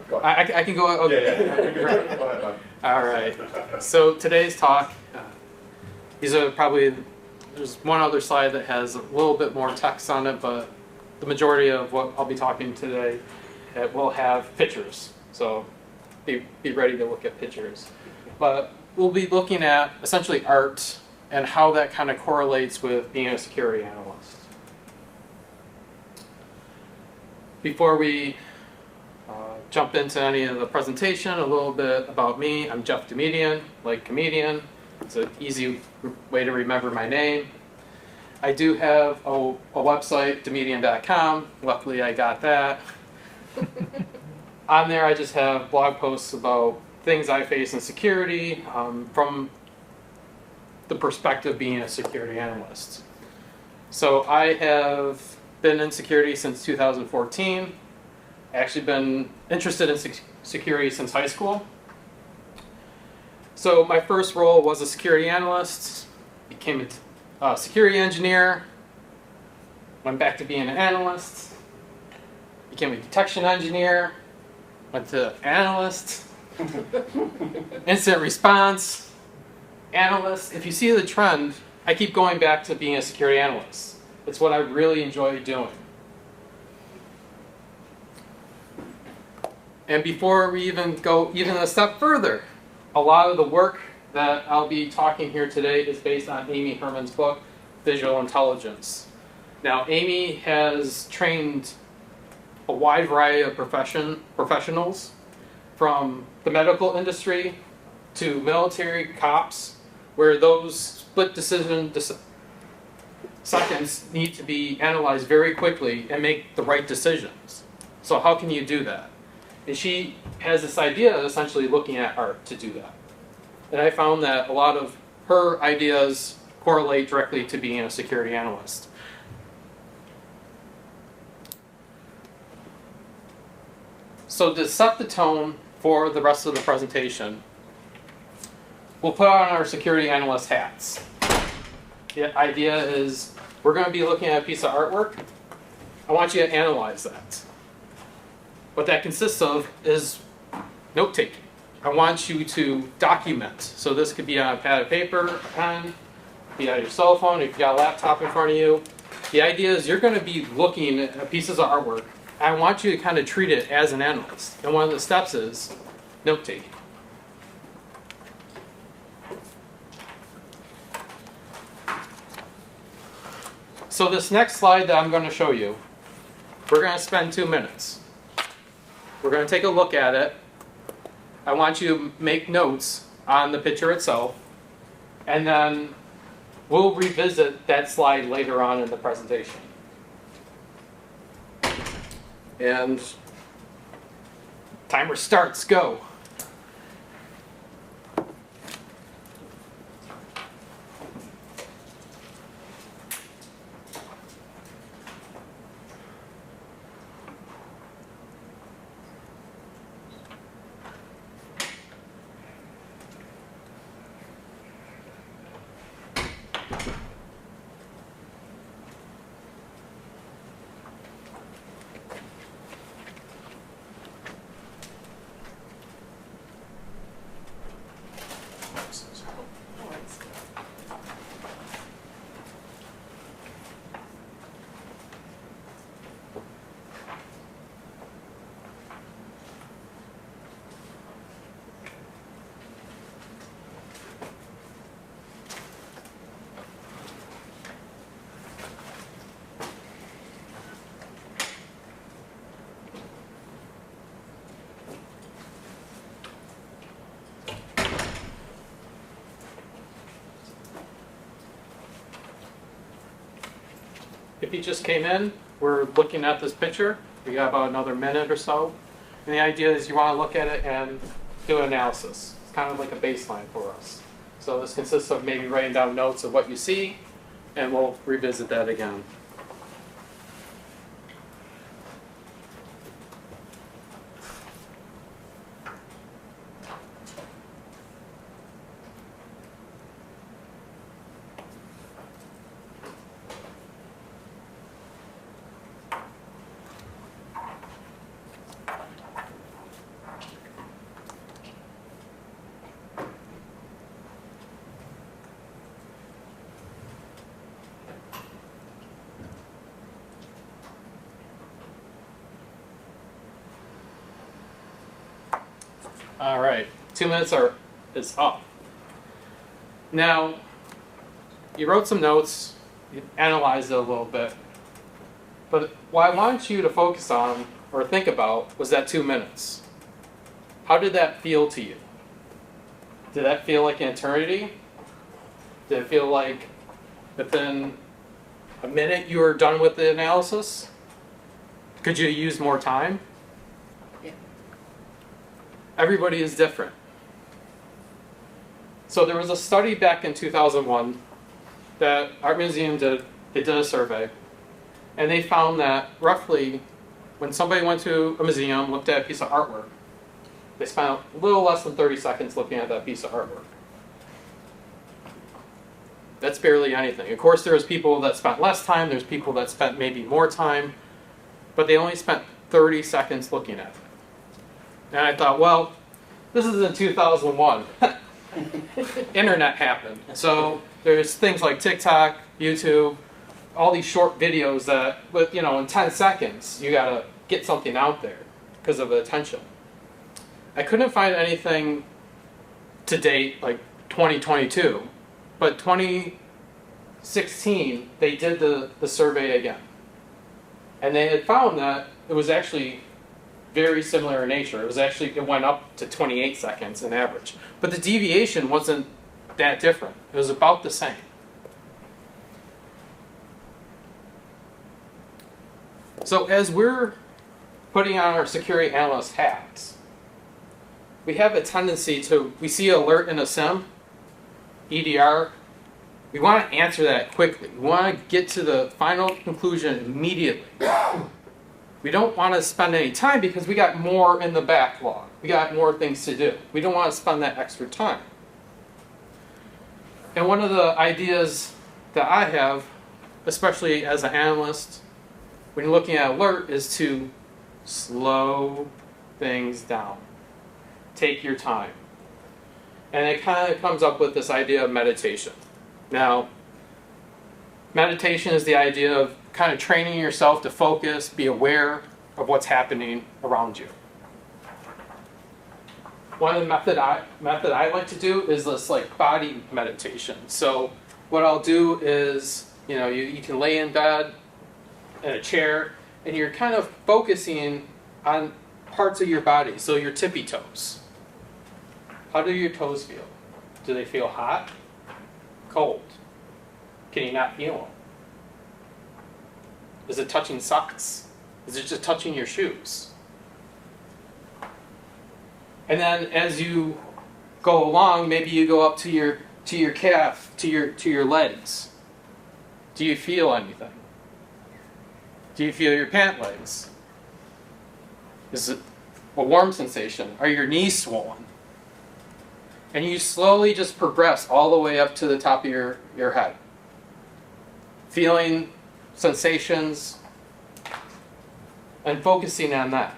Go ahead. I can go. Okay. Yeah. Go ahead, bud. All right. So today's talk, these are probably, there's one other slide that has a little bit more text on it, but the majority of what I'll be talking today will have pictures. So be ready to look at pictures. But we'll be looking at essentially art and how that kind of correlates with being a security analyst. Before we jump into any of the presentation, a little bit about me. I'm Jeff Domedion, like comedian. It's an easy way to remember my name. I do have a website, Domedion.com. Luckily, I got that. On there, I just have blog posts about things I face in security from the perspective of being a security analyst. So I have been in security since 2014. Actually been interested in security since high school. So my first role was a security analyst, became a security engineer, went back to being an analyst, became a detection engineer, went to analyst, incident response, analyst. If you see the trend, I keep going back to being a security analyst. It's what I really enjoy doing. And before we even go a step further, a lot of the work that I'll be talking here today is based on Amy Herman's book, Visual Intelligence. Now, Amy has trained a wide variety of professionals, from the medical industry to military cops, where those split decision seconds need to be analyzed very quickly and make the right decisions. So how can you do that? And she has this idea of essentially looking at art to do that. And I found that a lot of her ideas correlate directly to being a security analyst. So to set the tone for the rest of the presentation, we'll put on our security analyst hats. The idea is we're going to be looking at a piece of artwork. I want you to analyze that. What that consists of is note-taking. I want you to document. So this could be on a pad of paper, a pen, be on your cell phone, if you've got a laptop in front of you. The idea is you're going to be looking at pieces of artwork. I want you to kind of treat it as an analyst. And one of the steps is note-taking. So this next slide that I'm going to show you, we're going to spend 2 minutes. We're going to take a look at it. I want you to make notes on the picture itself, and then we'll revisit that slide later on in the presentation. And timer starts, go. If you just came in, we're looking at this picture. We got about another minute or so. And the idea is you want to look at it and do an analysis. It's kind of like a baseline for us. So this consists of maybe writing down notes of what you see, and we'll revisit that again. All right, 2 minutes is up. Now, you wrote some notes, you analyzed it a little bit, but what I wanted you to focus on or think about was that 2 minutes. How did that feel to you? Did that feel like an eternity? Did it feel like within a minute you were done with the analysis? Could you use more time? Yeah. Everybody is different. So there was a study back in 2001 that Art Museum did. They did a survey, and they found that roughly when somebody went to a museum, looked at a piece of artwork, they spent a little less than 30 seconds looking at that piece of artwork. That's barely anything. Of course, there's people that spent less time, there's people that spent maybe more time, but they only spent 30 seconds looking at it. And I thought, well, this is in 2001. Internet happened. So there's things like TikTok, YouTube, all these short videos that, with, in 10 seconds, you gotta get something out there because of the attention. I couldn't find anything to date, like 2022, but 2016, they did the survey again. And they had found that it was actually very similar in nature. It went up to 28 seconds in average. But the deviation wasn't that different. It was about the same. So as we're putting on our security analyst hats, we have a tendency we see an alert in a SIM, EDR, we want to answer that quickly. We want to get to the final conclusion immediately. We don't want to spend any time because we got more in the backlog. We got more things to do. We don't want to spend that extra time. And one of the ideas that I have, especially as an analyst, when you're looking at alert, is to slow things down. Take your time. And it kind of comes up with this idea of meditation. Now, meditation is the idea of kind of training yourself to focus, be aware of what's happening around you. One of the method I like to do is this body meditation. So what I'll do is, you can lay in bed in a chair, and you're kind of focusing on parts of your body. So your tippy toes. How do your toes feel? Do they feel hot? Cold? Can you not feel them? Is it touching socks? Is it just touching your shoes? And then as you go along, maybe you go up to your calf, to your legs. Do you feel anything? Do you feel your pant legs? Is it a warm sensation? Are your knees swollen? And you slowly just progress all the way up to the top of your head. Feeling sensations and focusing on that.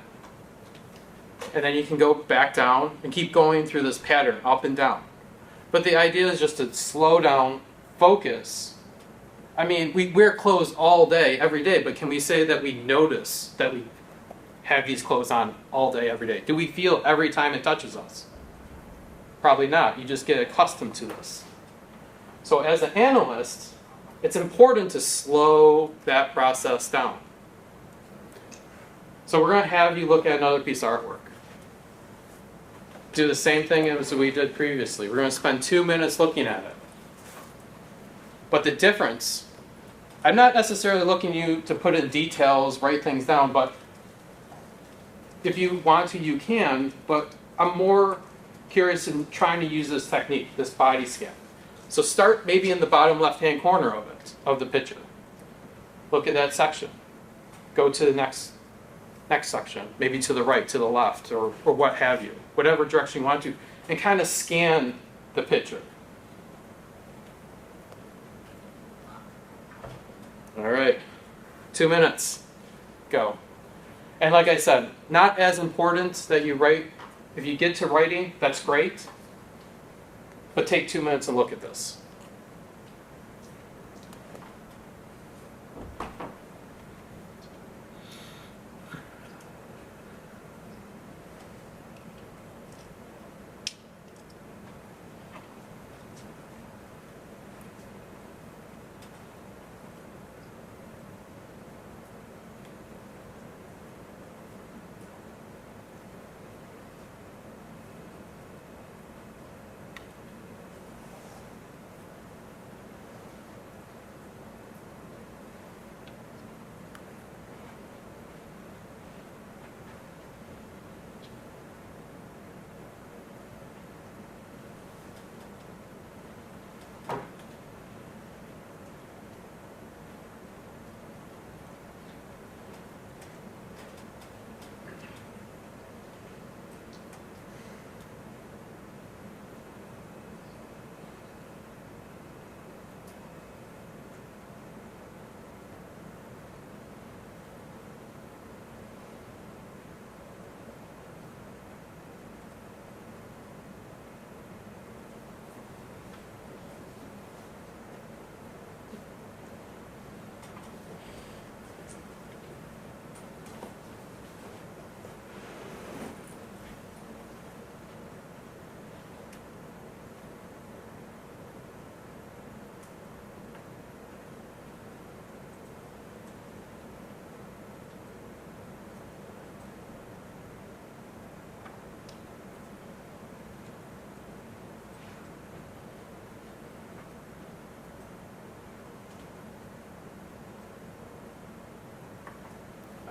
And then you can go back down and keep going through this pattern, up and down. But the idea is just to slow down, focus. I mean, we wear clothes all day, every day, but can we say that we notice that we have these clothes on all day, every day? Do we feel every time it touches us? Probably not. You just get accustomed to this. So as an analyst, it's important to slow that process down. So we're going to have you look at another piece of artwork. Do the same thing as we did previously. We're going to spend 2 minutes looking at it. But the difference, I'm not necessarily looking you to put in details, write things down, but if you want to, you can, but I'm more curious in trying to use this technique, this body scan. So start maybe in the bottom left-hand corner of it, of the picture. Look at that section. Go to the next section, maybe to the right, to the left, or what have you. Whatever direction you want to, and kind of scan the picture. All right, 2 minutes, go. And like I said, not as important that you write. If you get to writing, that's great. But take 2 minutes and look at this.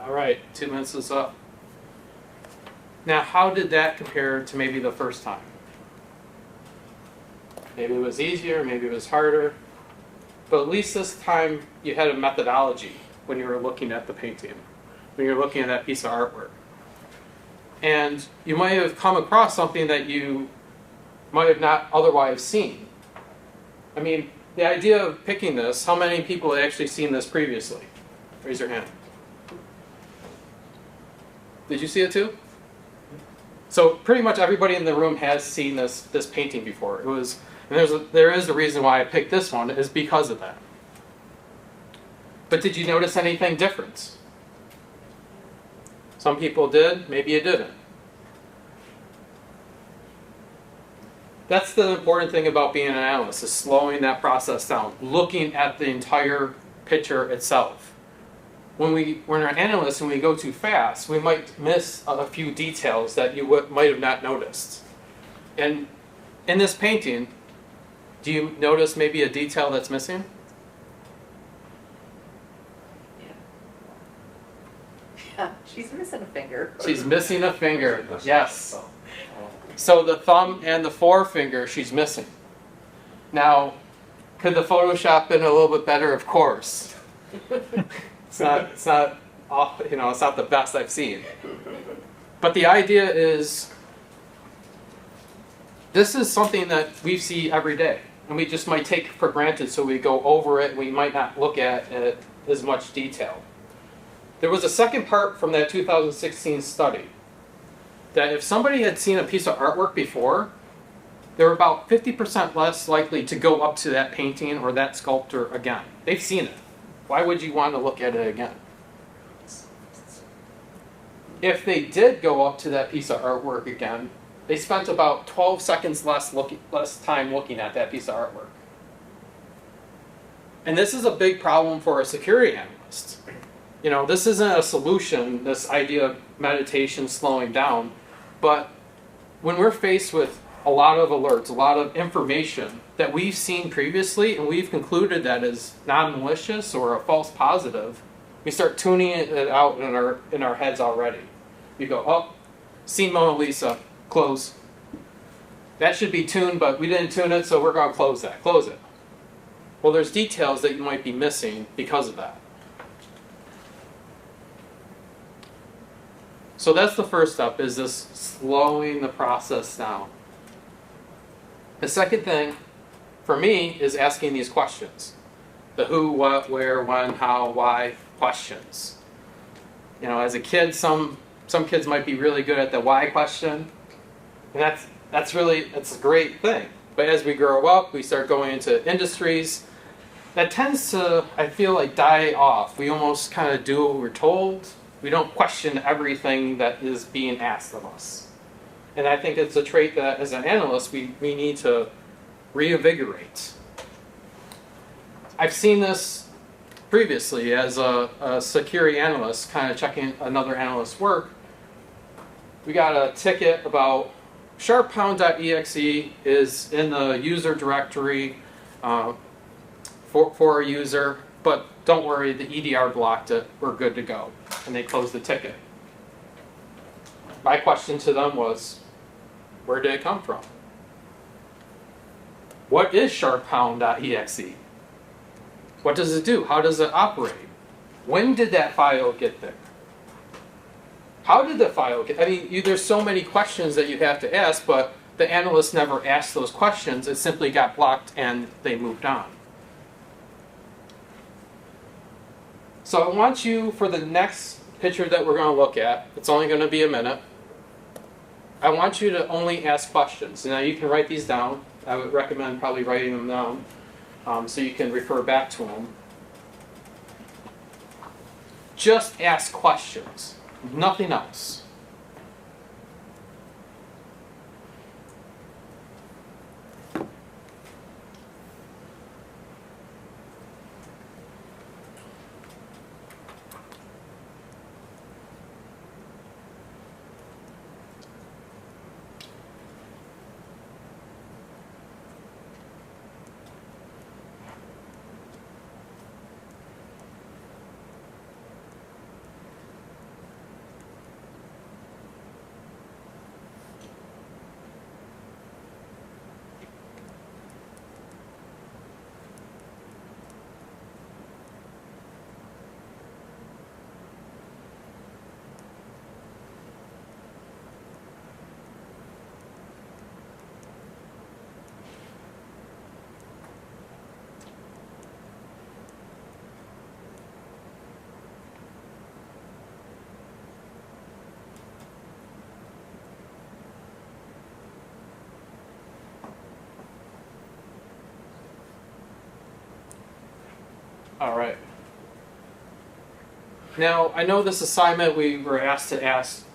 All right, 2 minutes is up. Now, how did that compare to maybe the first time? Maybe it was easier, maybe it was harder. But at least this time you had a methodology when you were looking at the painting, when you were looking at that piece of artwork. And you might have come across something that you might have not otherwise seen. I mean, the idea of picking this, how many people had actually seen this previously? Raise your hand. Did you see it too? So pretty much everybody in the room has seen this painting before. It was, and there is a reason why I picked this one, is because of that. But did you notice anything different? Some people did, maybe you didn't. That's the important thing about being an analyst, is slowing that process down, looking at the entire picture itself. When we're an analyst and we go too fast, we might miss a few details that you might have not noticed. And in this painting, do you notice maybe a detail that's missing? Yeah, she's missing a finger. She's missing a finger, yes. So the thumb and the forefinger she's missing. Now, could the Photoshop been a little bit better? Of course. It's not the best I've seen. But the idea is, this is something that we see every day, and we just might take for granted, so we go over it and we might not look at it as much detail. There was a second part from that 2016 study that if somebody had seen a piece of artwork before, they're about 50% less likely to go up to that painting or that sculptor again. They've seen it. Why would you want to look at it again? If they did go up to that piece of artwork again, they spent about 12 seconds less time looking at that piece of artwork. And this is a big problem for a security analyst. You know, this isn't a solution, this idea of meditation slowing down, but when we're faced with a lot of alerts, a lot of information that we've seen previously and we've concluded that is non-malicious or a false positive, we start tuning it out in our heads already. You go, oh, seen Mona Lisa, close. That should be tuned, but we didn't tune it, so we're going to close that. Close it. Well, there's details that you might be missing because of that. So that's the first step, is this slowing the process down. The second thing, for me, is asking these questions. The who, what, where, when, how, why questions. You know, as a kid, some kids might be really good at the why question. And that's a great thing. But as we grow up, we start going into industries. That tends to, I feel like, die off. We almost kind of do what we're told. We don't question everything that is being asked of us. And I think it's a trait that, as an analyst, we need to reinvigorate. I've seen this previously as a security analyst, kind of checking another analyst's work. We got a ticket about sharppound.exe is in the user directory for a user, but don't worry, the EDR blocked it, we're good to go. And they closed the ticket. My question to them was, where did it come from? What is sharppound.exe? What does it do? How does it operate? When did that file get there? How did the file get, I mean, there's so many questions that you have to ask, but the analyst never asked those questions. It simply got blocked and they moved on. So I want you, for the next picture that we're going to look at, it's only going to be a minute, I want you to only ask questions. Now you can write these down. I would recommend probably writing them down so you can refer back to them. Just ask questions, nothing else. All right. Now, I know this assignment we were asked to ask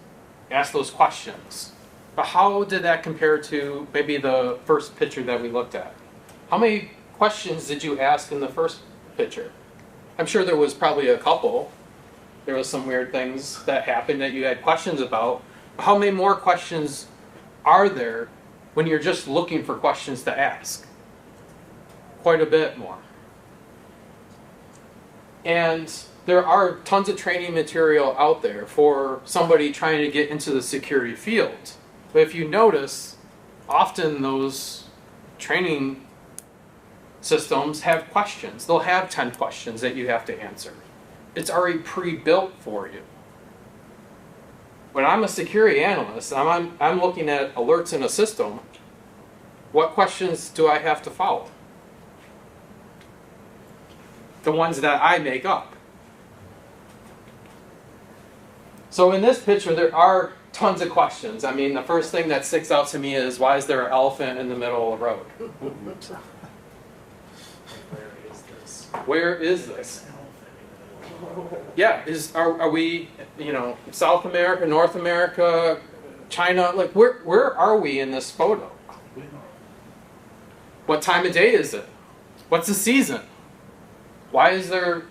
those questions, but how did that compare to maybe the first picture that we looked at? How many questions did you ask in the first picture? I'm sure there was probably a couple. There was some weird things that happened that you had questions about. How many more questions are there when you're just looking for questions to ask? Quite a bit more. And there are tons of training material out there for somebody trying to get into the security field. But if you notice, often those training systems have questions. They'll have 10 questions that you have to answer. It's already pre-built for you. When I'm a security analyst, I'm looking at alerts in a system, what questions do I have to follow? The ones that I make up. So in this picture, there are tons of questions. I mean, the first thing that sticks out to me is, why is there an elephant in the middle of the road? Where is this? Yeah, are we, South America, North America, China? Like, where are we in this photo? What time of day is it? What's the season? Why is there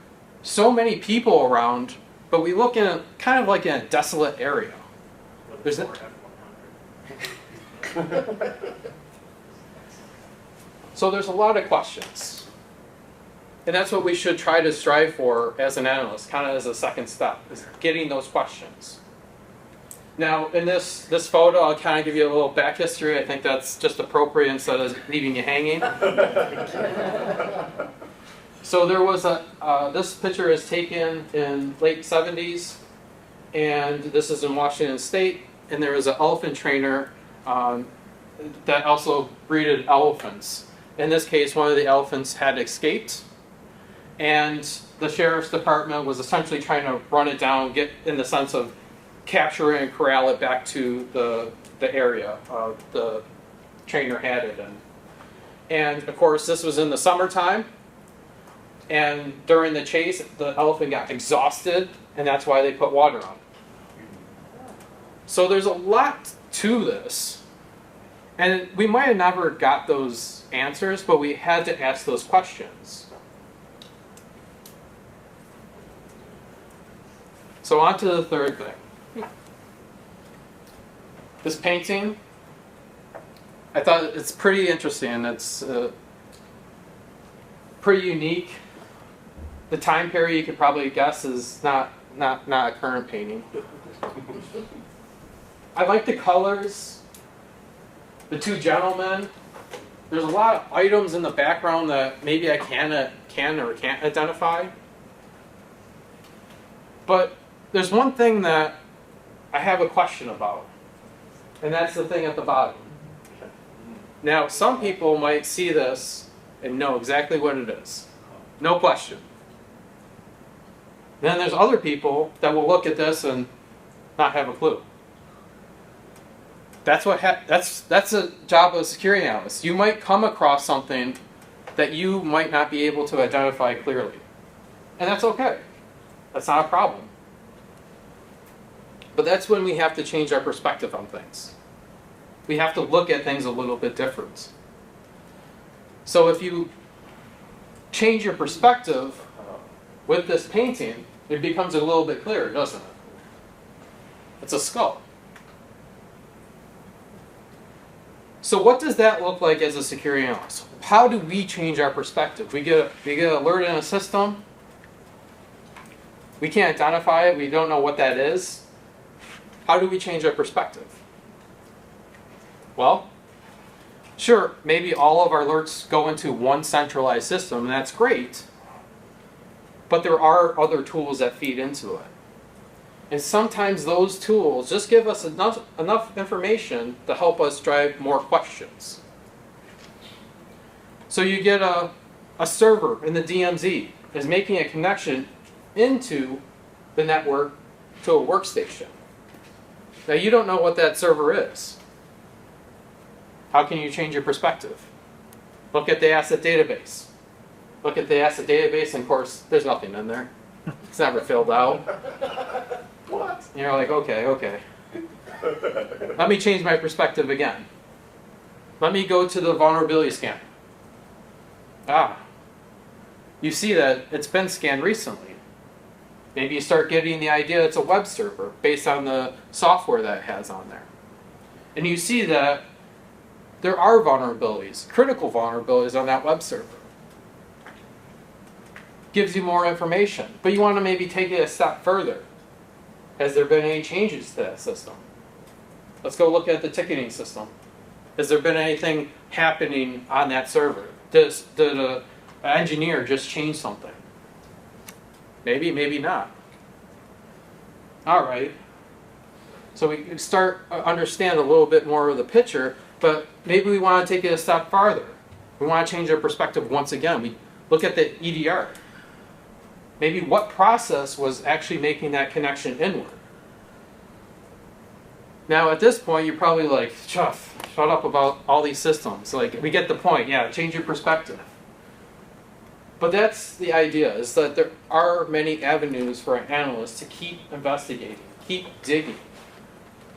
so many people around, but we look in kind of like in a desolate area? There's So there's a lot of questions. And that's what we should try to strive for as an analyst, kind of as a second step, is getting those questions. Now, in this photo, I'll kind of give you a little back history. I think that's just appropriate instead of leaving you hanging. So there was this picture is taken in late 70s, and this is in Washington State, and there was an elephant trainer that also breeded elephants. In this case, one of the elephants had escaped, and the sheriff's department was essentially trying to run it down, get in the sense of capture it and corral it back to the area the trainer had it in. And of course, this was in the summertime, and during the chase, the elephant got exhausted, and that's why they put water on it. So there's a lot to this, and we might have never got those answers, but we had to ask those questions. So on to the third thing. This painting, I thought it's pretty interesting. It's pretty unique. The time period you could probably guess is not a current painting. I like the colors. The two gentlemen. There's a lot of items in the background that maybe I can or can't identify. But there's one thing that I have a question about, and that's the thing at the bottom. Now, some people might see this and know exactly what it is. No question. Then there's other people that will look at this and not have a clue. That's a job of a security analyst. You might come across something that you might not be able to identify clearly. And that's okay. That's not a problem. But that's when we have to change our perspective on things. We have to look at things a little bit different. So if you change your perspective with this painting, it becomes a little bit clearer, doesn't it? It's a skull. So what does that look like as a security analyst? How do we change our perspective? We get an alert in a system. We can't identify it. We don't know what that is. How do we change our perspective? Well, sure, maybe all of our alerts go into one centralized system, and that's great. But there are other tools that feed into it. And sometimes those tools just give us enough information to help us drive more questions. So you get a server in the DMZ is making a connection into the network to a workstation. Now you don't know what that server is. How can you change your perspective? Look at the asset database. look at the asset database, and of course, there's nothing in there. It's never filled out. What? And you're like, okay. Let me change my perspective again. Let me go to the vulnerability scan. You see that it's been scanned recently. Maybe you start getting the idea it's a web server based on the software that it has on there. And you see that there are vulnerabilities, critical vulnerabilities on that web server. Gives you more information, but you want to maybe take it a step further. Has there been any changes to that system? Let's go look at the ticketing system. Has there been anything happening on that server? Did an engineer just change something? Maybe, maybe not. All right. So we start to understand a little bit more of the picture, but maybe we want to take it a step farther. We want to change our perspective once again. We look at the EDR. Maybe what process was actually making that connection inward? Now at this point, you're probably like, shut up about all these systems. Like, we get the point. Yeah, change your perspective. But that's the idea, is that there are many avenues for an analyst to keep investigating, keep digging.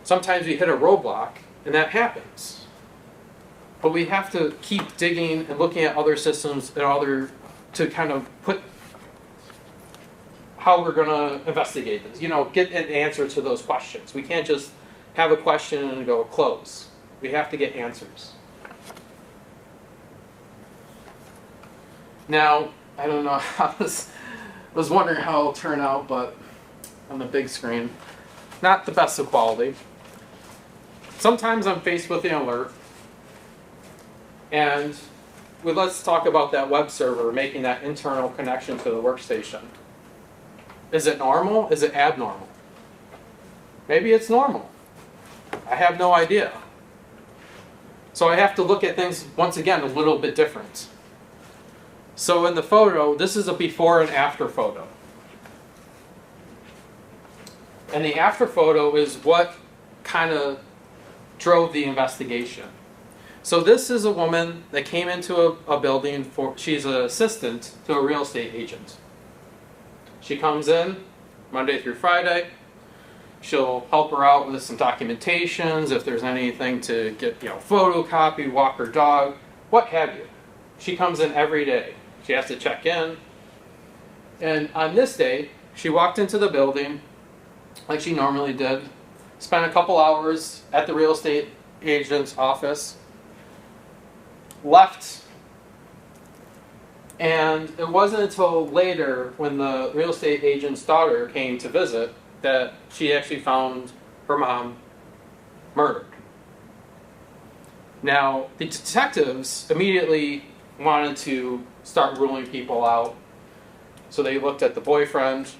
Sometimes we hit a roadblock, and that happens. But we have to keep digging and looking at other systems to kind of put how we're going to investigate this. Get an answer to those questions. We can't just have a question and go close. We have to get answers. Now, I don't know how this, I was wondering how it'll turn out, but on the big screen, not the best of quality. Sometimes I'm faced with an alert, and let's talk about that web server making that internal connection to the workstation. Is it normal? Is it abnormal? Maybe it's normal. I have no idea. So I have to look at things, once again, a little bit different. So in the photo, this is a before and after photo. And the after photo is what kind of drove the investigation. So this is a woman that came into a building she's an assistant to a real estate agent. She comes in Monday through Friday. She'll help her out with some documentations, if there's anything to get, photocopy, walk her dog, what have you. She comes in every day. She has to check in. And on this day, she walked into the building like she normally did, spent a couple hours at the real estate agent's office, left, and it wasn't until later when the real estate agent's daughter came to visit that she actually found her mom murdered. Now, the detectives immediately wanted to start ruling people out. So they looked at the boyfriend,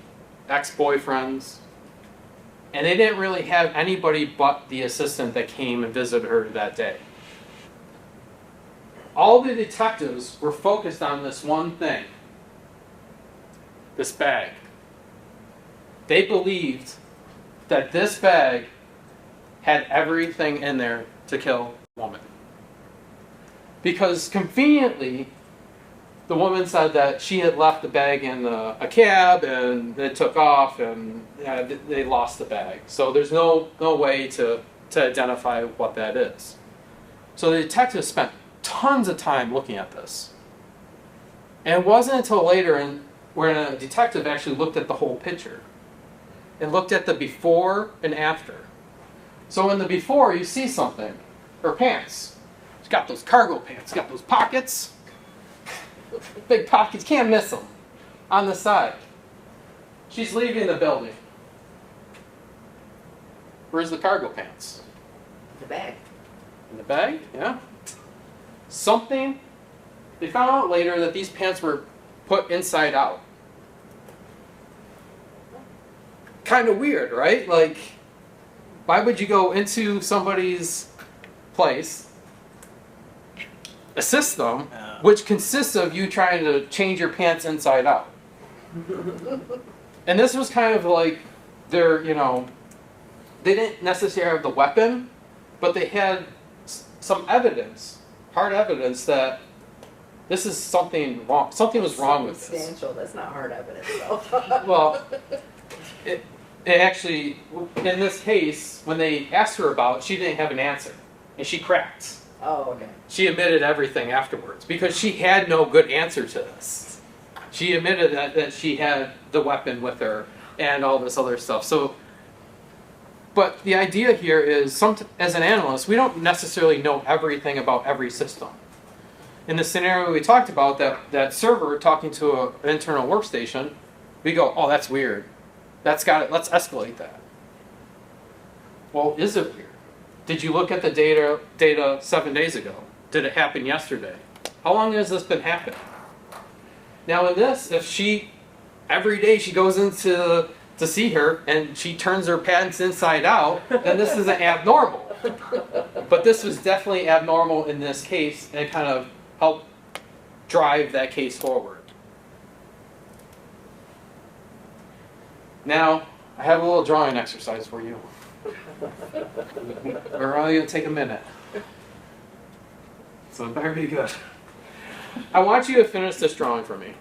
ex-boyfriends, and they didn't really have anybody but the assistant that came and visited her that day. All the detectives were focused on this one thing, this bag. They believed that this bag had everything in there to kill the woman. Because conveniently, the woman said that she had left the bag in a cab and it took off and they lost the bag. So there's no way to identify what that is. So the detectives spent tons of time looking at this. And it wasn't until later when a detective actually looked at the whole picture and looked at the before and after. So in the before, you see something. Her pants. She's got those cargo pants. Got those pockets. Big pockets. Can't miss them. On the side. She's leaving the building. Where's the cargo pants? The bag. In the bag? Yeah. Something. They found out later that these pants were put inside out. Kind of weird, right? Like, why would you go into somebody's place, assist them, which consists of you trying to change your pants inside out? And this was kind of like their, they didn't necessarily have the weapon, but they had some evidence, hard evidence, that this is something wrong. Something was wrong with this. Substantial. That's not hard evidence, though. Well, it actually, in this case, when they asked her about it, she didn't have an answer. And she cracked. Oh, okay. She admitted everything afterwards because she had no good answer to this. She admitted that she had the weapon with her and all this other stuff. So, but the idea here is, as an analyst, we don't necessarily know everything about every system. In the scenario we talked about, that server talking to an internal workstation, we go, oh, that's weird. That's got it. Let's escalate that. Well, is it weird? Did you look at the data 7 days ago? Did it happen yesterday? How long has this been happening? Now in this, if every day she goes into to see her and she turns her pants inside out, then this isn't abnormal. But this was definitely abnormal in this case, and it kind of helped drive that case forward. Now, I have a little drawing exercise for you. We're only going to take a minute. So it better be good. I want you to finish this drawing for me.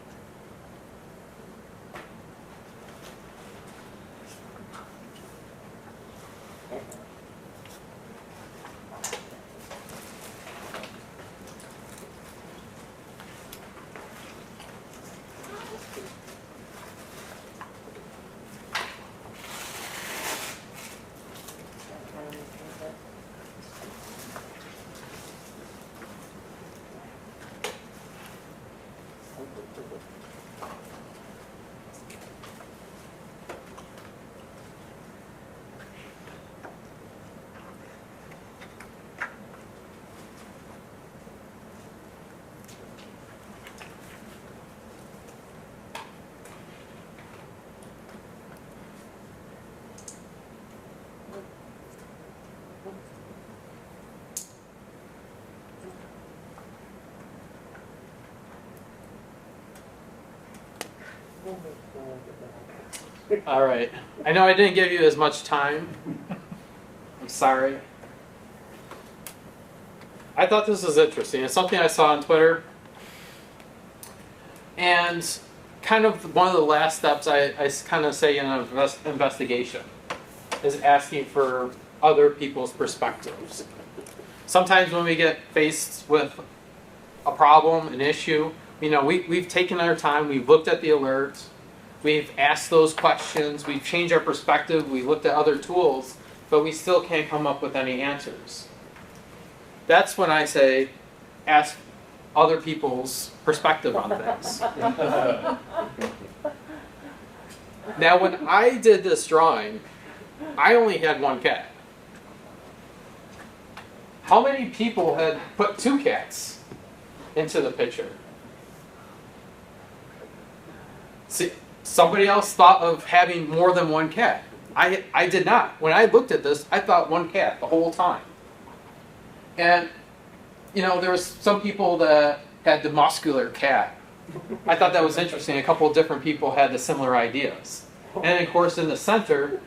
All right. I know I didn't give you as much time. I'm sorry. I thought this was interesting. It's something I saw on Twitter. And kind of one of the last steps I kind of say in an investigation is asking for other people's perspectives. Sometimes when we get faced with a problem, an issue, we've taken our time, we've looked at the alerts, we've asked those questions, we've changed our perspective, we've looked at other tools, but we still can't come up with any answers. That's when I say, ask other people's perspective on things. Now, when I did this drawing, I only had one cat. How many people had put 2 cats into the picture? See, somebody else thought of having more than 1 cat. I did not. When I looked at this, I thought 1 cat the whole time. And, there was some people that had the muscular cat. I thought that was interesting. A couple of different people had the similar ideas. And of course, in the center,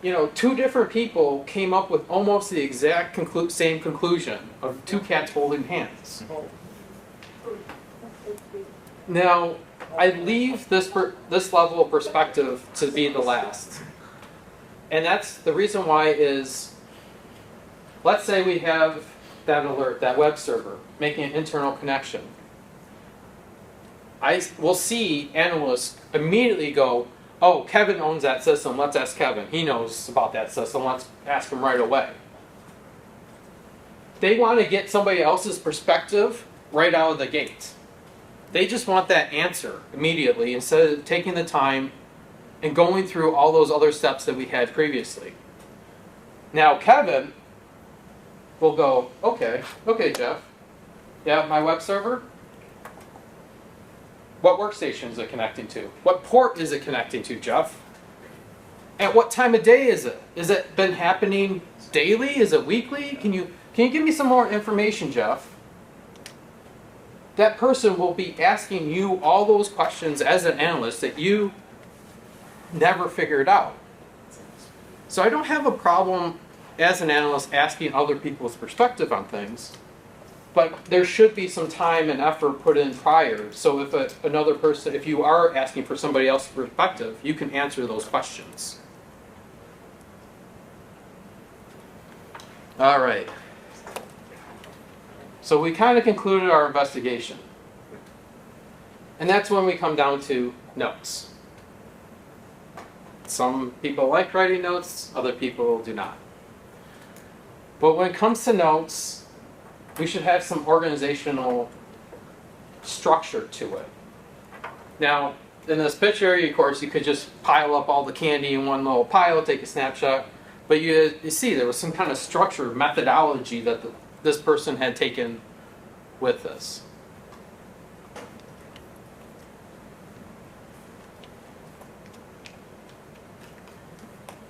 2 different people came up with almost the exact same conclusion of 2 cats holding hands. Now, I leave this level of perspective to be the last. And that's the reason why is, let's say we have that alert, that web server, making an internal connection. I will see analysts immediately go, oh, Kevin owns that system, let's ask Kevin. He knows about that system, let's ask him right away. They want to get somebody else's perspective right out of the gate. They just want that answer immediately instead of taking the time and going through all those other steps that we had previously. Now, Kevin will go, okay, Jeff. Yeah, my web server? What workstation is it connecting to? What port is it connecting to, Jeff? At what time of day is it? Is it been happening daily? Is it weekly? Can you give me some more information, Jeff? That person will be asking you all those questions as an analyst that you never figured out. So I don't have a problem as an analyst asking other people's perspective on things, But there should be some time and effort put in prior. So if another person, if you are asking for somebody else's perspective, you can answer those questions. All right. So we kind of concluded our investigation. And that's when we come down to notes. Some people like writing notes, other people do not. But when it comes to notes, we should have some organizational structure to it. Now, in this picture, of course, you could just pile up all the candy in one little pile, take a snapshot. But you see, there was some kind of structure, methodology that this person had taken with this.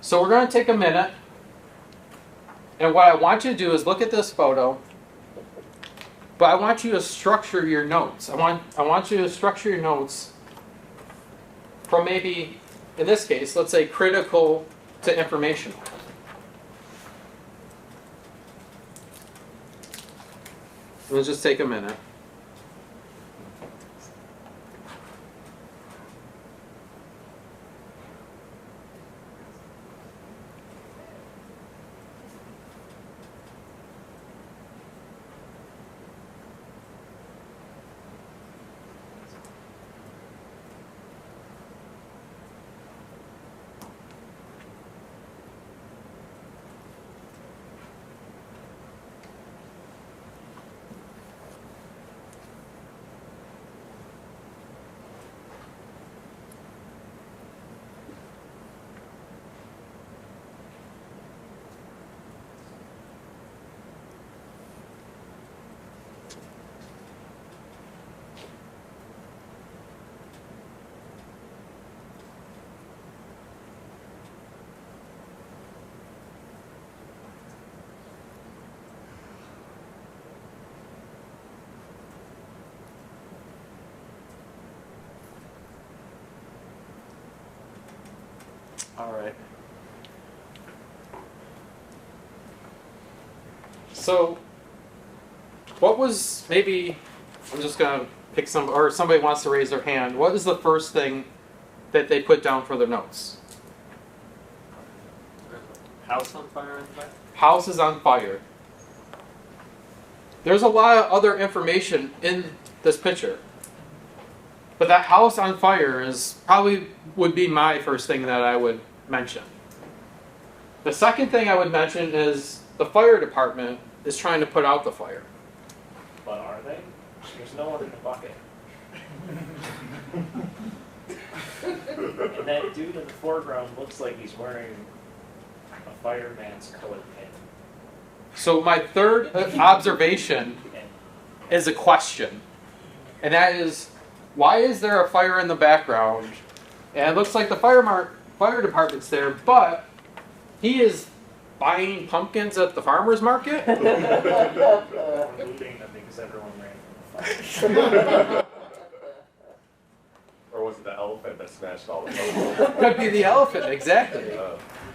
So we're going to take a minute. And what I want you to do is look at this photo. But I want you to structure your notes. I want you to structure your notes from maybe, in this case, let's say critical to informational. Let's just take a minute. All right. So, what was, maybe, I'm just going to pick some, or somebody wants to raise their hand. What is the first thing that they put down for their notes? House on fire in the back? House is on fire. There's a lot of other information in this picture. But that house on fire is probably would be my first thing that I would mention. The second thing I would mention is the fire department is trying to put out the fire. But are they? There's no one in the bucket. And that dude in the foreground looks like he's wearing a fireman's colored pin. So my third observation is a question. And that is, why is there a fire in the background? And it looks like the fire department's there, but he is buying pumpkins at the farmer's market? Or looting them because everyone ran from the fire. Or was it the elephant that smashed all the pumpkins? Could be the elephant, exactly.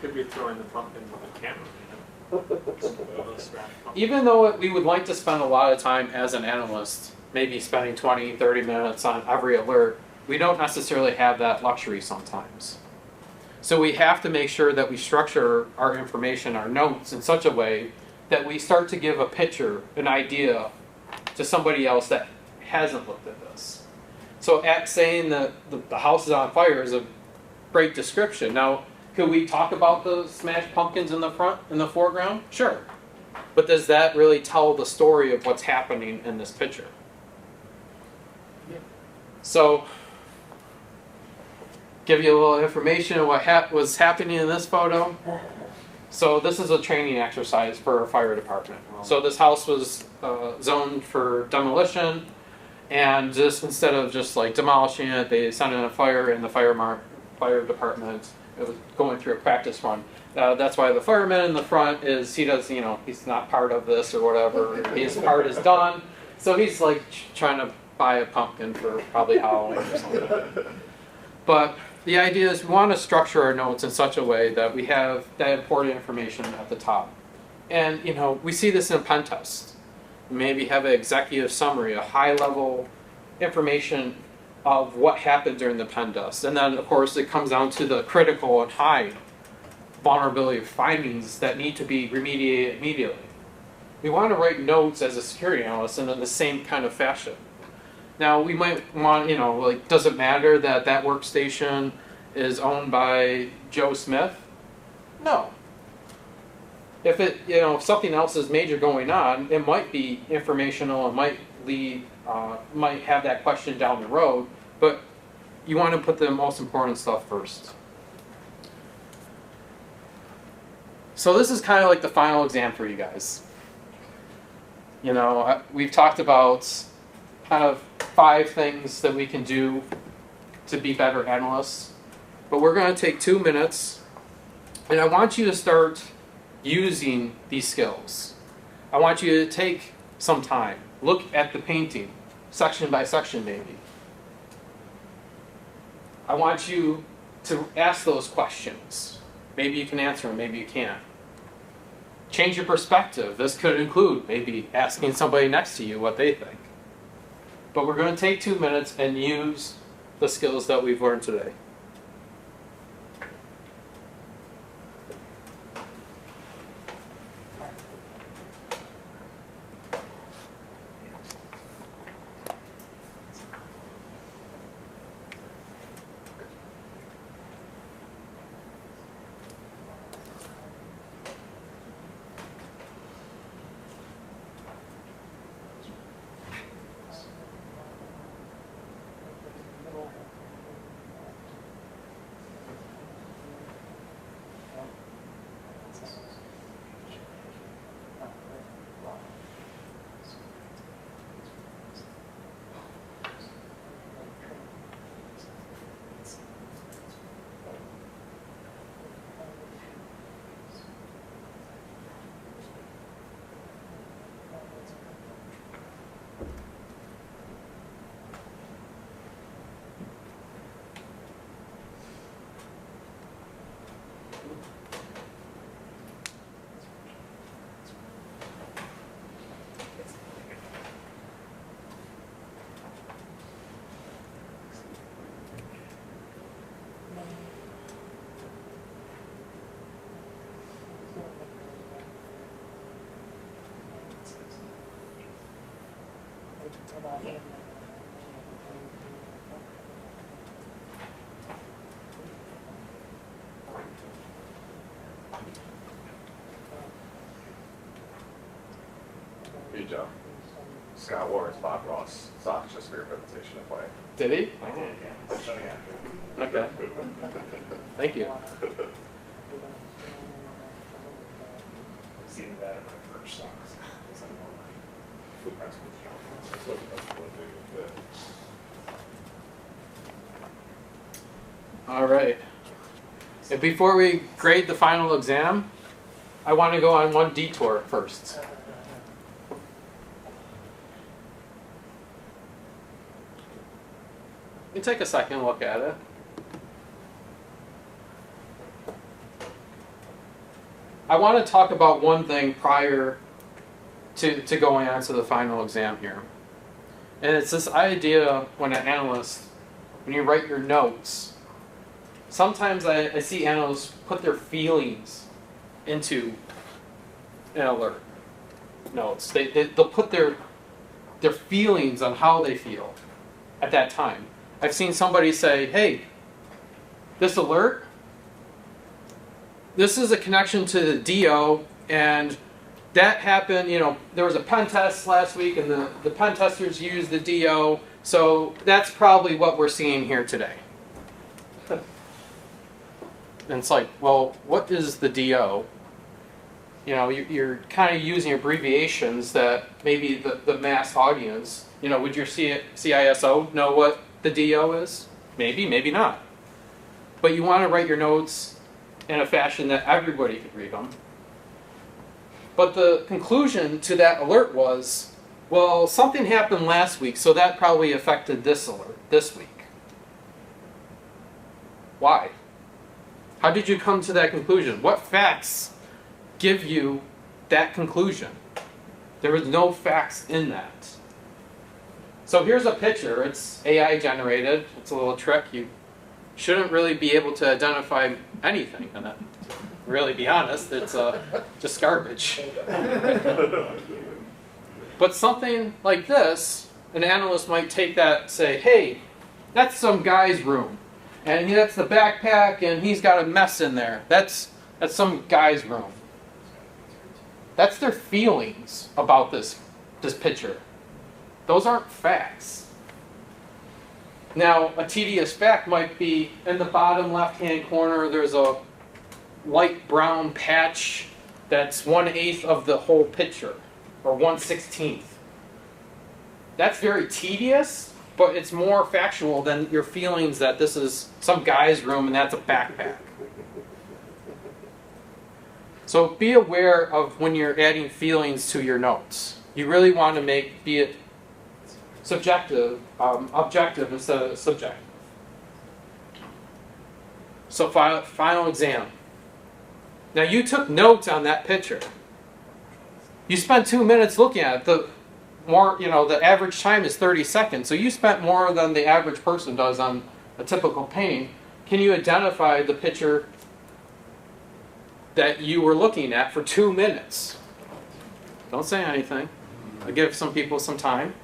Could be throwing the pumpkin with a camera. Even though we would like to spend a lot of time as an analyst, maybe spending 20, 30 minutes on every alert, we don't necessarily have that luxury sometimes. So we have to make sure that we structure our information, our notes, in such a way that we start to give a picture, an idea, to somebody else that hasn't looked at this. So at saying that the house is on fire is a great description. Now, could we talk about the smashed pumpkins in the front, in the foreground? Sure. But does that really tell the story of what's happening in this picture? Yeah. So, give you a little information on what was happening in this photo. So this is a training exercise for our fire department. So this house was zoned for demolition, and just instead of just like demolishing it, they sent in a fire, and the fire department it was going through a practice run. That's why the fireman in the front is, he's not part of this or whatever. His part is done. So he's like trying to buy a pumpkin for probably Halloween or something. But the idea is we want to structure our notes in such a way that we have that important information at the top. And, we see this in pen tests. maybe have an executive summary, a high-level information of what happened during the pen test. And then, of course, it comes down to the critical and high vulnerability findings that need to be remediated immediately. We want to write notes as a security analyst in the same kind of fashion. Now, we might want, like, does it matter that that workstation is owned by Joe Smith? No. If it, if something else is major going on, it might be informational, it might lead, might have that question down the road, but you want to put the most important stuff first. So this is kind of like the final exam for you guys. We've talked about kind of 5 things that we can do to be better analysts, but we're going to take 2 minutes, and I want you to start using these skills. I want you to take some time, look at the painting, section by section maybe. I want you to ask those questions. Maybe you can answer them, maybe you can't. Change your perspective. This could include maybe asking somebody next to you what they think. But we're going to take 2 minutes and use the skills that we've learned today. Hey, Joe. Scott wore his Bob Ross socks just for your presentation at play. Did he? I did, yeah. I'll show you after. Okay. Thank you. Seen that in my first socks. All right. And before we grade the final exam, I want to go on one detour first. You take a second look at it. I want to talk about one thing prior to going on to the final exam here. And it's this idea when an analyst, when you write your notes, sometimes I see analysts put their feelings into an alert notes. They'll put their feelings on how they feel at that time. I've seen somebody say, hey, this alert, this is a connection to the DO, and that happened, there was a pen test last week, and the pen testers used the DO, so that's probably what we're seeing here today. And it's like, well, what is the DO? You're kind of using abbreviations that maybe the mass audience, would your CISO know what the DO is? Maybe, maybe not. But you want to write your notes in a fashion that everybody could read them. But the conclusion to that alert was, well, something happened last week, so that probably affected this alert this week. Why? How did you come to that conclusion? What facts give you that conclusion? There was no facts in that. So here's a picture. It's AI generated. It's a little trick. You shouldn't really be able to identify anything in it. Really, be honest, it's just garbage. But something like this, an analyst might take that and say, hey, that's some guy's room. And that's the backpack, and he's got a mess in there. That's some guy's room. That's their feelings about this picture. Those aren't facts. Now, a tedious fact might be in the bottom left-hand corner, there's a light brown patch that's 1/8 of the whole picture, or 1/16. That's very tedious, but it's more factual than your feelings that this is some guy's room and that's a backpack. So be aware of when you're adding feelings to your notes. You really want to be it subjective, objective instead of subjective. So final exam. Now you took notes on that picture. You spent 2 minutes looking at it. The average time is 30 seconds. So you spent more than the average person does on a typical painting. Can you identify the picture that you were looking at for 2 minutes? Don't say anything. I'll give some people some time.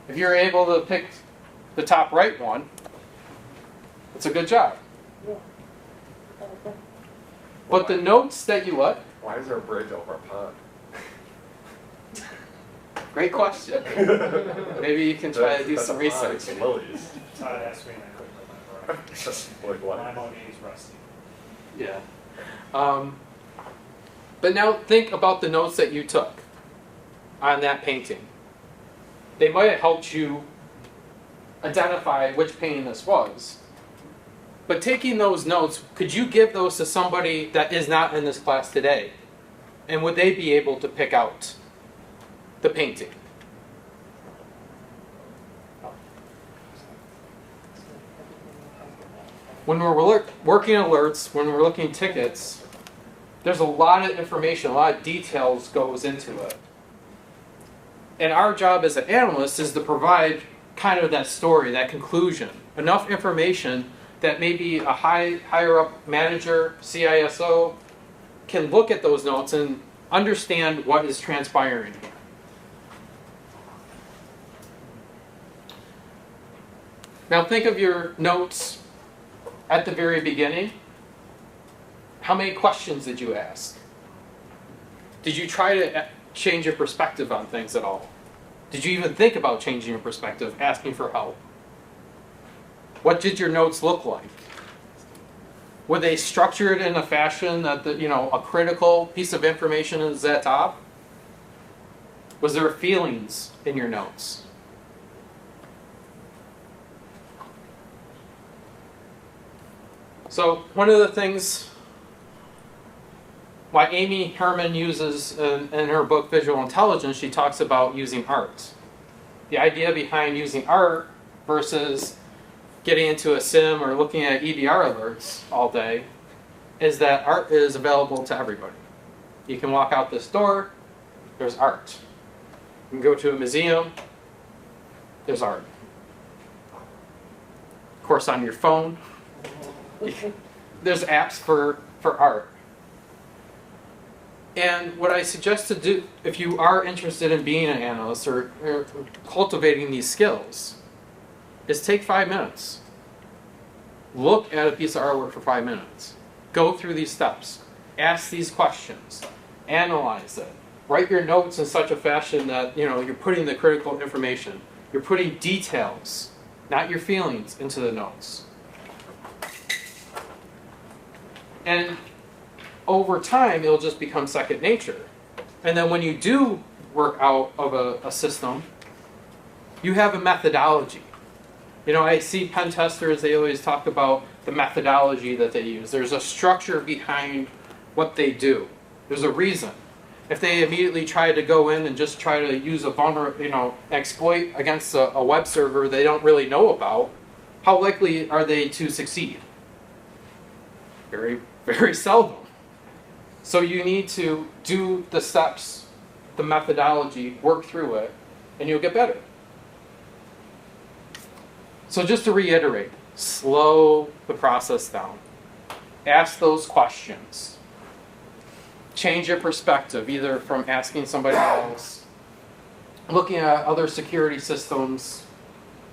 If you're able to pick the top right one, it's a good job. But the notes that you what? Why is there a bridge over a pond? Great question. Maybe you can try to do some research. Lilies. Todd asked me and I couldn't remember. Just like what? My Monet is rusty. Yeah. But now think about the notes that you took on that painting. They might have helped you identify which painting this was. But taking those notes, could you give those to somebody that is not in this class today? And would they be able to pick out the painting? When we're working alerts, when we're looking at tickets, there's a lot of information, a lot of details goes into it. And our job as an analyst is to provide kind of that story, that conclusion, enough information that maybe a higher up manager, CISO, can look at those notes and understand what is transpiring here. Now think of your notes at the very beginning. How many questions did you ask? Did you try to change your perspective on things at all? Did you even think about changing your perspective, asking for help? What did your notes look like? Were they structured in a fashion that a critical piece of information is at top? Was there feelings in your notes? So one of the things why Amy Herman uses in her book Visual Intelligence, she talks about using art. The idea behind using art versus getting into a sim or looking at EDR alerts all day is that art is available to everybody. You can walk out this door, there's art. You can go to a museum, there's art. Of course, on your phone, there's apps for art. And what I suggest to do, if you are interested in being an analyst or cultivating these skills, is take 5 minutes. Look at a piece of artwork for 5 minutes. Go through these steps. Ask these questions. Analyze it. Write your notes in such a fashion that you're putting the critical information. You're putting details, not your feelings, into the notes. And over time, it'll just become second nature. And then when you do work out of a system, you have a methodology. I see pen testers, they always talk about the methodology that they use. There's a structure behind what they do. There's a reason. If they immediately try to go in and just try to use a exploit against a web server they don't really know about, how likely are they to succeed? Very, very seldom. So you need to do the steps, the methodology, work through it, and you'll get better. So just to reiterate, slow the process down. Ask those questions. Change your perspective, either from asking somebody else, looking at other security systems.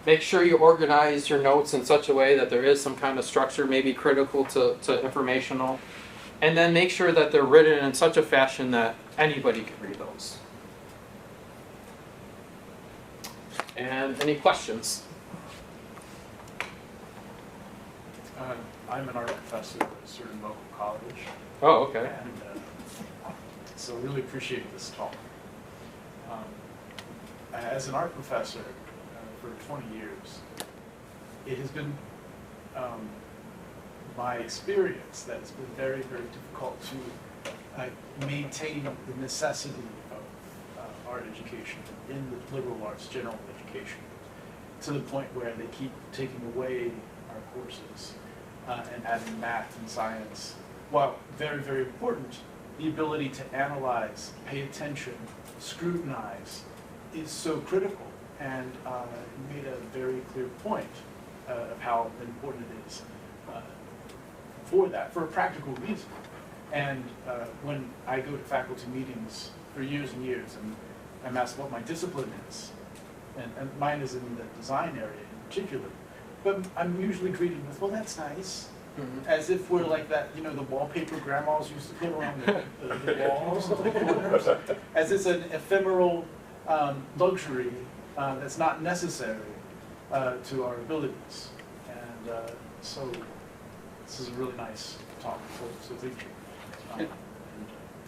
Make sure you organize your notes in such a way that there is some kind of structure, maybe critical to informational. And then make sure that they're written in such a fashion that anybody can read those. And any questions? I'm an art professor at a certain local college, Oh, okay. and so really appreciate this talk. As an art professor for 20 years, it has been my experience that it's been very, very difficult to maintain the necessity of art education in the liberal arts, general education, to the point where they keep taking away our courses and adding math and science. While very, very important, the ability to analyze, pay attention, scrutinize is so critical, and you made a very clear point of how important it is for that, for a practical reason. And when I go to faculty meetings for years and years, and I'm asked what my discipline is, and mine is in the design area in particular, but I'm usually greeted with, well, that's nice. Mm-hmm. As if we're like that, you know, the wallpaper grandmas used to put around the walls of the corners, as it's an ephemeral luxury that's not necessary to our abilities. And so this is a really nice talk, so thank you.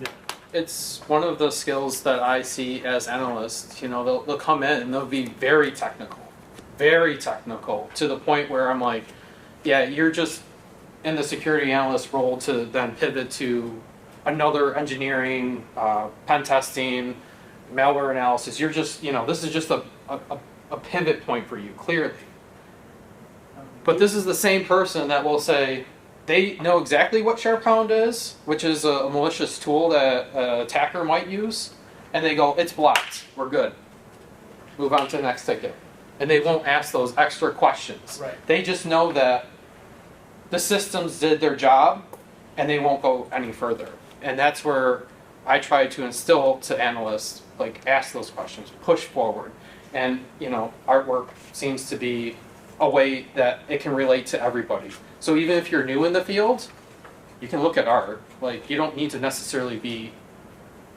Yeah. It's one of the skills that I see as analysts. You know, they'll come in and they'll be very technical to the point where I'm like, yeah, you're just in the security analyst role to then pivot to another engineering, pen testing, malware analysis. You're just, you know, this is just a pivot point for you, clearly. But this is the same person that will say, they know exactly what SharePoint is, which is a malicious tool that an attacker might use, and they go, it's blocked, we're good. Move on to the next ticket. And they won't ask those extra questions. Right. They just know that the systems did their job, and they won't go any further. And that's where I try to instill to analysts, like, ask those questions, push forward. And, you know, artwork seems to be a way that it can relate to everybody. So even if you're new in the field, you can look at art. Like, you don't need to necessarily be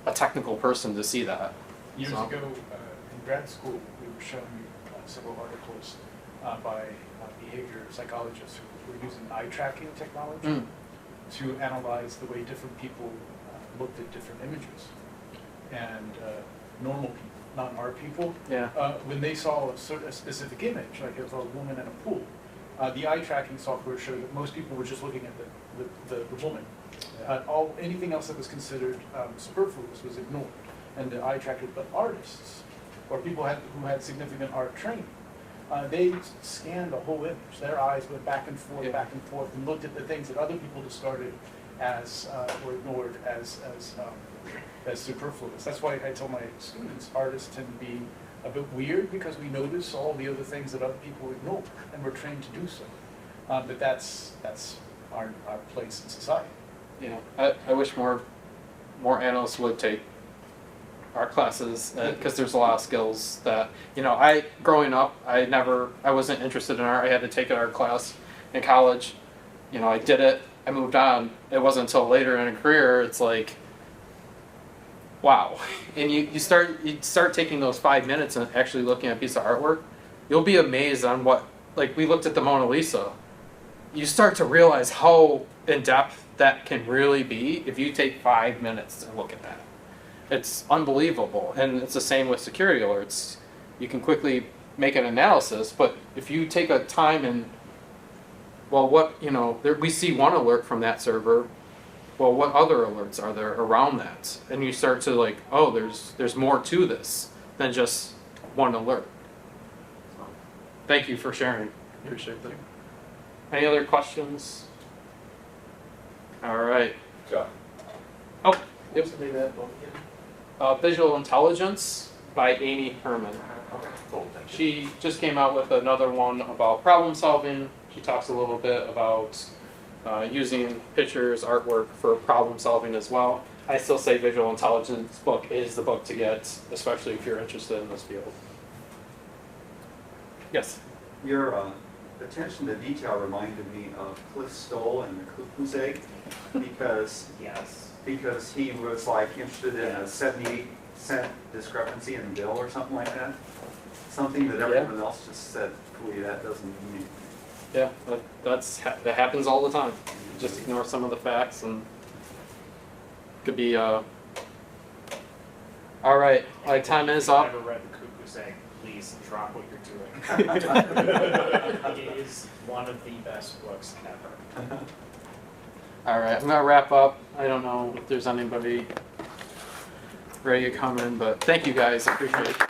a technical person to see that. Years So- ago, in grad school, we were shown several articles by behavior psychologists who were using eye tracking technology to analyze the way different people looked at different images. And normal people, not art people, Yeah. when they saw a specific image, like of a woman in a pool, the eye tracking software showed that most people were just looking at the woman. Anything else that was considered superfluous was ignored. And the eye tracker, but artists, or people who had significant art training, they scanned the whole image. Their eyes went back and forth, and looked at the things that other people discarded as or ignored as superfluous. That's why I tell my students, artists tend to be a bit weird because we notice all the other things that other people ignore, and we're trained to do so. But that's our place in society. You know, I wish more analysts would take art classes because there's a lot of skills that, you know, growing up, I wasn't interested in art. I had to take an art class in college. You know, I did it. I moved on. It wasn't until later in a career, it's like, wow. And you start taking those 5 minutes and actually looking at a piece of artwork. You'll be amazed on what, like, we looked at the Mona Lisa. You start to realize how in depth that can really be if you take 5 minutes to look at that. It's unbelievable. And it's the same with security alerts. You can quickly make an analysis, but if you take a time and, well, what, you know, we see one alert from that server. Well, what other alerts are there around that? And you start to like, oh, there's more to this than just one alert. So, thank you for sharing. Appreciate that. Any other questions? All right. John, Oh, yep. Visual Intelligence by Amy Herman. Okay, cool, thank you. She just came out with another one about problem solving. She talks a little bit about using pictures, artwork for problem solving as well. I still say Visual Intelligence book is the book to get, especially if you're interested in this field. Yes? Your attention to detail reminded me of Cliff Stoll and the Cuckoo's Egg because Yes. he was like interested in a 78-cent discrepancy in the bill or something like that. Something that everyone else just said, "Ooh, that doesn't mean." Yeah, that happens all the time. Just ignore some of the facts and could be. All right, my time is If you've up. never read The Cuckoo's Egg, please drop what you're doing. It is one of the best books ever. All right, I'm gonna wrap up. I don't know if there's anybody ready to come in, but thank you guys. I appreciate it.